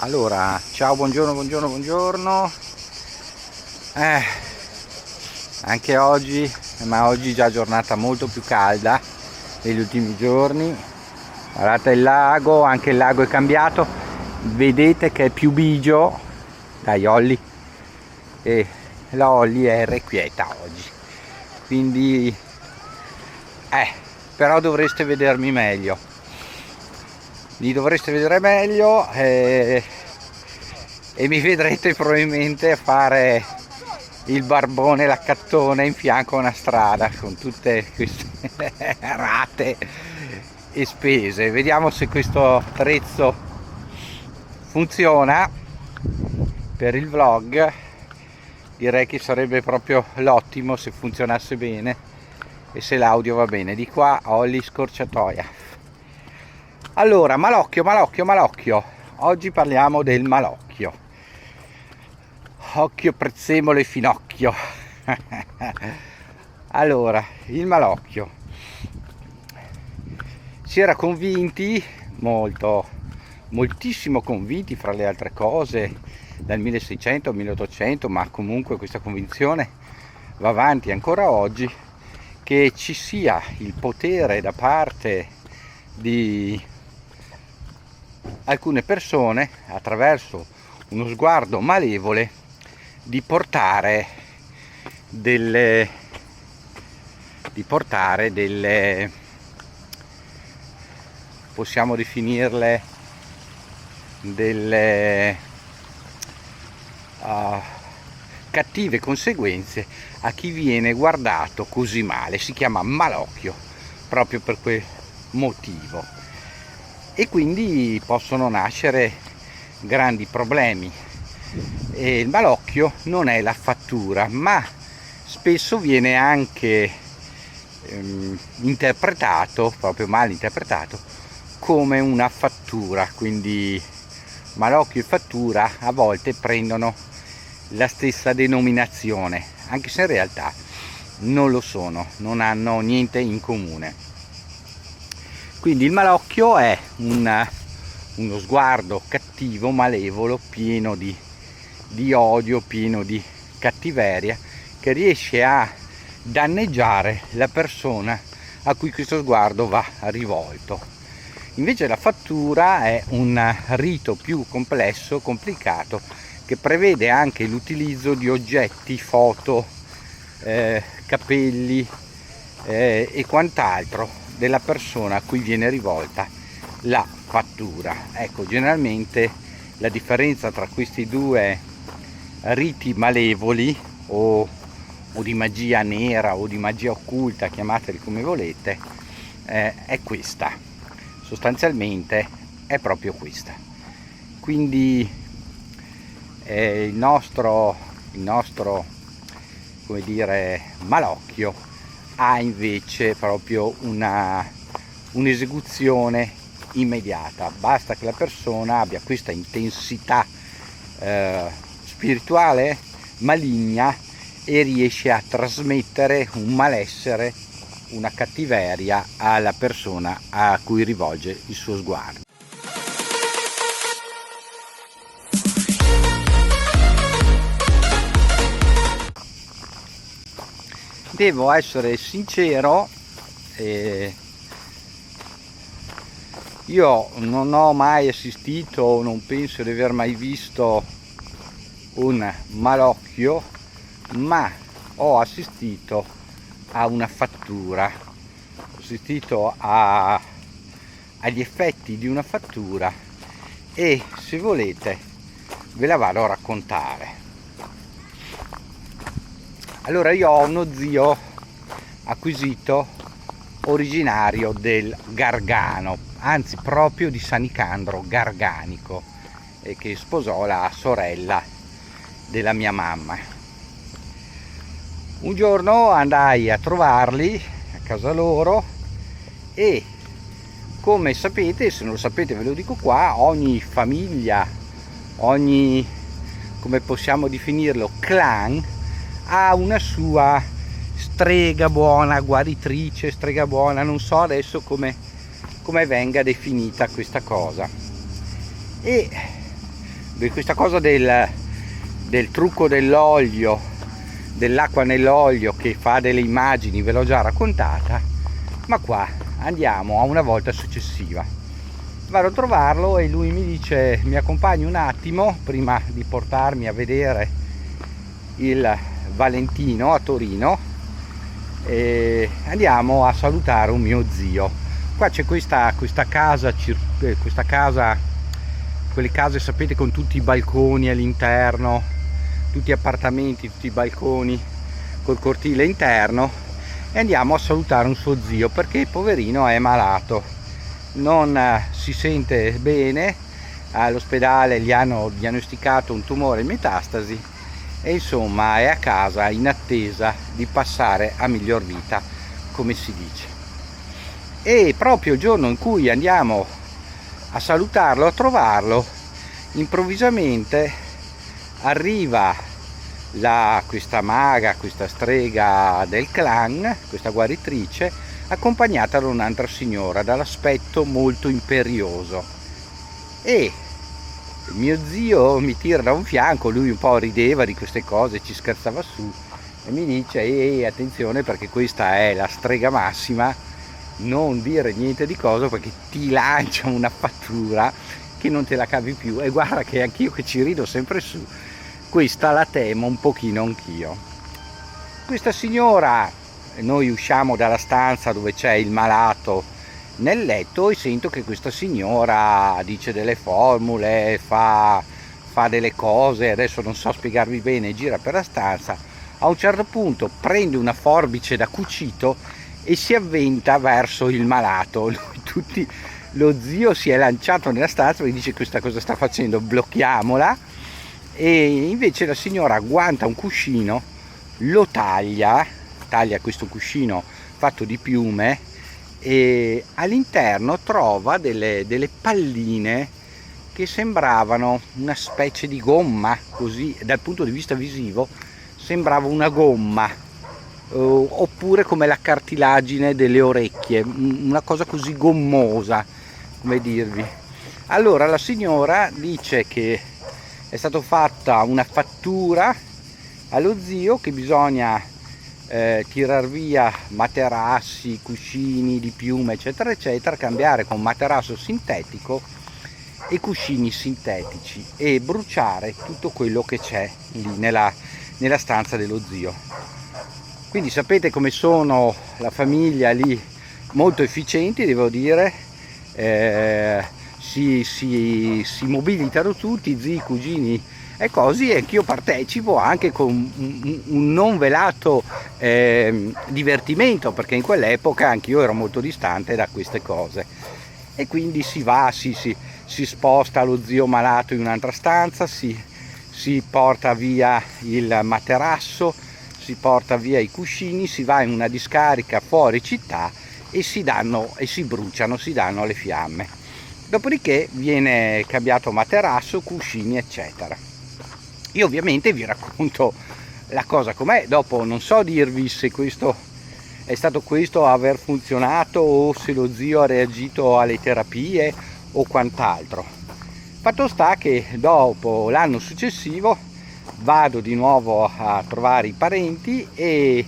Allora, ciao, buongiorno. Anche oggi, ma oggi già giornata molto più calda degli ultimi giorni. Guardate il lago, anche il lago è cambiato. Vedete che è più bigio. Dai, Olli. E la Olli è irrequieta oggi. Quindi, però dovreste vedermi meglio. Li dovreste vedere meglio e mi vedrete probabilmente fare il barbone, l'accattone in fianco a una strada con tutte queste rate e spese. Vediamo se questo attrezzo funziona per il vlog. Direi che sarebbe proprio l'ottimo se funzionasse bene e se l'audio va bene. Di qua Olli scorciatoia. Allora, malocchio. Oggi parliamo del malocchio. Occhio, prezzemolo e finocchio. Allora, il malocchio. Si era convinti, moltissimo convinti fra le altre cose, dal 1600 al 1800, ma comunque questa convinzione va avanti ancora oggi, che ci sia il potere da parte di alcune persone, attraverso uno sguardo malevole, di portare delle possiamo definirle delle cattive conseguenze a chi viene guardato così male. Si chiama malocchio proprio per quel motivo, e quindi possono nascere grandi problemi. E il malocchio non è la fattura, ma spesso viene anche interpretato, proprio mal interpretato, come una fattura. Quindi malocchio e fattura a volte prendono la stessa denominazione, anche se in realtà non lo sono, non hanno niente in comune. Quindi il malocchio è uno sguardo cattivo, malevolo, pieno di odio, pieno di cattiveria, che riesce a danneggiare la persona a cui questo sguardo va rivolto. Invece la fattura è un rito più complesso, complicato, che prevede anche l'utilizzo di oggetti, foto, capelli e quant'altro della persona a cui viene rivolta la fattura. Ecco, generalmente la differenza tra questi due riti malevoli o di magia nera o di magia occulta, chiamateli come volete, è questa. Sostanzialmente è proprio questa. Quindi il nostro come dire malocchio ha invece proprio un'esecuzione immediata. Basta che la persona abbia questa intensità spirituale maligna e riesce a trasmettere un malessere, una cattiveria alla persona a cui rivolge il suo sguardo. Devo essere sincero, io non ho mai assistito, non penso di aver mai visto un malocchio, ma ho assistito a una fattura, ho assistito agli effetti di una fattura, e se volete ve la vado a raccontare. Allora, io ho uno zio acquisito originario del Gargano, anzi proprio di San Nicandro Garganico, e che sposò la sorella della mia mamma. Un giorno andai a trovarli a casa loro e, come sapete, se non lo sapete ve lo dico qua, ogni famiglia, ogni, come possiamo definirlo, clan, ha una sua strega buona, guaritrice, strega buona, non so adesso come venga definita questa cosa. E questa cosa del trucco dell'olio, dell'acqua nell'olio che fa delle immagini, ve l'ho già raccontata, ma qua andiamo a una volta successiva. Vado a trovarlo e lui mi dice: mi accompagni un attimo prima di portarmi a vedere il Valentino a Torino, e andiamo a salutare un mio zio. Qua c'è questa casa, quelle case sapete con tutti i balconi all'interno, tutti appartamenti, tutti i balconi col cortile interno, e andiamo a salutare un suo zio perché poverino è malato, non si sente bene, all'ospedale gli hanno diagnosticato un tumore in metastasi e insomma è a casa in attesa di passare a miglior vita, come si dice. E proprio il giorno in cui andiamo a salutarlo, a trovarlo, improvvisamente arriva questa maga, questa strega del clan, questa guaritrice, accompagnata da un'altra signora dall'aspetto molto imperioso, e il mio zio mi tira da un fianco, lui un po' rideva di queste cose, ci scherzava su e mi dice: ehi, attenzione perché questa è la strega massima, non dire niente di cosa perché ti lancia una fattura che non te la cavi più. E guarda che anch'io che ci rido sempre su, questa la temo un pochino anch'io. Questa signora, noi usciamo dalla stanza dove c'è il malato nel letto e sento che questa signora dice delle formule, fa delle cose, adesso non so spiegarvi bene, gira per la stanza. A un certo punto prende una forbice da cucito e si avventa verso il malato. Lo zio si è lanciato nella stanza e dice: questa cosa sta facendo, blocchiamola. E invece la signora agguanta un cuscino, lo taglia questo cuscino fatto di piume, e all'interno trova delle palline che sembravano una specie di gomma, così dal punto di vista visivo sembrava una gomma, oppure come la cartilagine delle orecchie, una cosa così gommosa, come dirvi. Allora la signora dice che è stata fatta una fattura allo zio, che bisogna tirar via materassi, cuscini di piume eccetera eccetera, cambiare con materasso sintetico e cuscini sintetici e bruciare tutto quello che c'è lì nella stanza dello zio. Quindi sapete come sono la famiglia lì, molto efficienti devo dire, si mobilitano tutti, zii, cugini e così, e anch'io partecipo anche con un non velato divertimento, perché in quell'epoca anch'io ero molto distante da queste cose, e quindi si va, si sposta lo zio malato in un'altra stanza, si porta via il materasso, si porta via i cuscini, si va in una discarica fuori città e si bruciano, si danno alle fiamme. Dopodiché viene cambiato materasso, cuscini eccetera. Io ovviamente vi racconto la cosa com'è, dopo non so dirvi se questo è stato a aver funzionato o se lo zio ha reagito alle terapie o quant'altro. Fatto sta che dopo l'anno successivo vado di nuovo a trovare i parenti e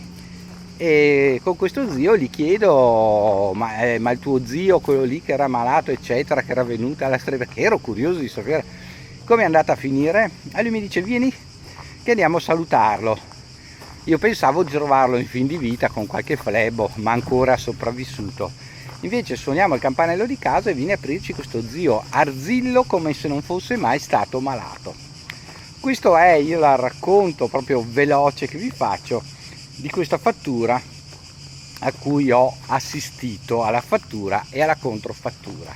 con questo zio gli chiedo: ma il tuo zio, quello lì che era malato eccetera, che era venuto alla strega, perché ero curioso di sapere come è andata a finire, e lui mi dice: vieni che andiamo a salutarlo. Io pensavo di trovarlo in fin di vita con qualche flebo, ma ancora sopravvissuto. Invece suoniamo il campanello di casa e viene a aprirci questo zio arzillo come se non fosse mai stato malato. Questo è il racconto proprio veloce che vi faccio di questa fattura a cui ho assistito, alla fattura e alla controfattura.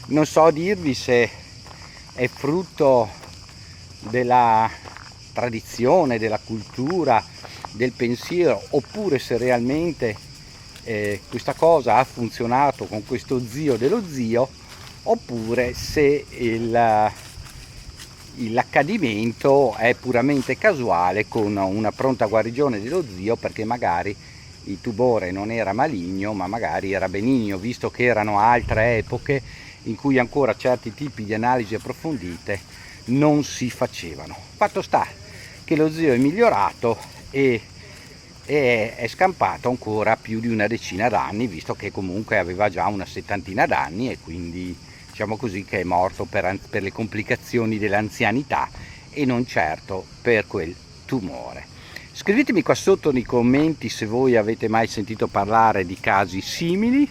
Non so dirvi se è frutto della tradizione, della cultura, del pensiero, oppure se realmente questa cosa ha funzionato con questo zio dello zio, oppure se l'accadimento è puramente casuale con una pronta guarigione dello zio, perché magari il tumore non era maligno ma magari era benigno, visto che erano altre epoche in cui ancora certi tipi di analisi approfondite non si facevano. Fatto sta che lo zio è migliorato e è scampato ancora più di una decina d'anni, visto che comunque aveva già una settantina d'anni e quindi diciamo così che è morto per le complicazioni dell'anzianità e non certo per quel tumore. Scrivetemi qua sotto nei commenti se voi avete mai sentito parlare di casi simili,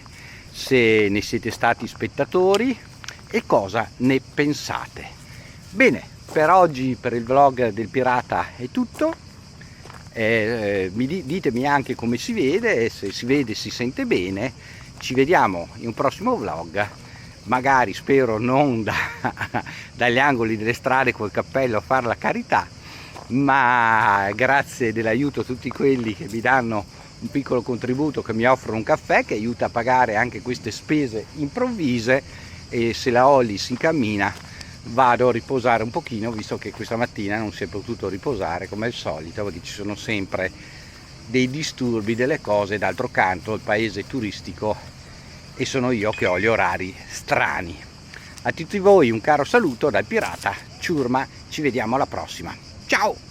se ne siete stati spettatori e cosa ne pensate. Bene, per oggi, per il vlog del pirata è tutto. Ditemi anche come si vede, se si vede si sente bene. Ci vediamo in un prossimo vlog, magari spero non dagli angoli delle strade col cappello a fare la carità, ma grazie dell'aiuto a tutti quelli che mi danno un piccolo contributo, che mi offrono un caffè, che aiuta a pagare anche queste spese improvvise. E se la Holly si incammina vado a riposare un pochino, visto che questa mattina non si è potuto riposare come al solito, perché ci sono sempre dei disturbi, delle cose. D'altro canto il paese è turistico e sono io che ho gli orari strani. A tutti voi un caro saluto dal pirata Ciurma, ci vediamo alla prossima, ciao!